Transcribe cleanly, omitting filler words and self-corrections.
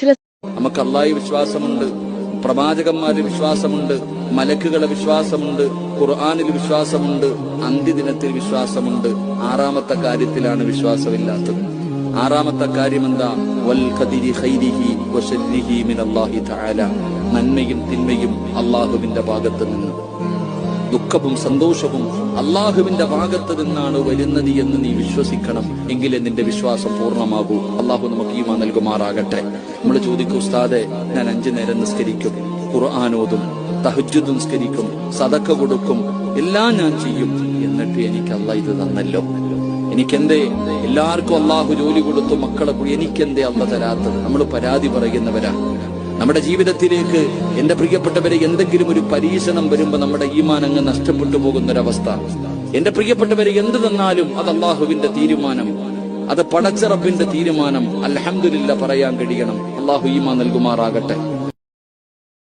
നമുക്ക് അല്ലാഹുവിൽ വിശ്വാസമുണ്ട്, പ്രവാചകന്മാരിൽ വിശ്വാസമുണ്ട്, മലക്കുകളെ വിശ്വാസമുണ്ട്, ഖുർആനിൽ വിശ്വാസമുണ്ട്, അന്ത്യദിനത്തിൽ വിശ്വാസമുണ്ട്. ആറാമത്തെ കാര്യത്തിലാണ് വിശ്വാസമില്ലാത്തത്. ആറാമത്തെ കാര്യം എന്താ? വൽ ഖദരി ഖൈരിഹി വശർരിഹി മിനല്ലാഹി തആല. നന്മയും തിന്മയും അല്ലാഹുവിന്റെ ഭാഗത്ത് നിന്ന്, ദുഃഖവും സന്തോഷവും അല്ലാഹുവിന്റെ ഭാഗത്ത് നിന്നാണ് വരുന്നത് എന്ന് നീ വിശ്വസിക്കണം. എങ്കിലേ നിന്റെ വിശ്വാസം പൂർണ്ണമാകൂ. അല്ലാഹു നമുക്ക് ഈമാൻ നൽകുമാറാകട്ടെ. നമ്മൾ ചോദിക്കും, ഉസ്താദെ, ഞാൻ 5 നേരം നിസ്കരിക്കും, ഖുർആനോതും, തഹജ്ജുദ് നിസ്കരിക്കും, സദഖ കൊടുക്കും, എല്ലാം ഞാൻ ചെയ്യും, എന്നിട്ട് എനിക്ക് അല്ലാഹ് ഇത് തന്നല്ലോ, എനിക്കെന്തേ? എല്ലാവർക്കും അല്ലാഹു ജോലി കൊടുത്തു, മക്കളെ കൂടി, എനിക്കെന്തേ അല്ലാഹ് തരാത്തത്? നമ്മൾ പരാതി പറയുന്നവരാ. നമ്മുടെ ജീവിതത്തിലേക്ക് എന്റെ പ്രിയപ്പെട്ടവരെ എന്തെങ്കിലും ഒരു പരീക്ഷണം വരുമ്പോ നമ്മുടെ ഈമാൻ അങ്ങ് നഷ്ടപ്പെട്ടു പോകുന്നൊരവസ്ഥ. എന്റെ പ്രിയപ്പെട്ടവരെ എന്ത് തന്നാലും അത് അല്ലാഹുവിന്റെ തീരുമാനം, അത് പടച്ച റബ്ബിന്റെ തീരുമാനം. അൽഹംദുലില്ലാഹ് പറയാൻ കഴിയണം. അല്ലാഹു ഈമാൻ നൽകുമാറാകട്ടെ.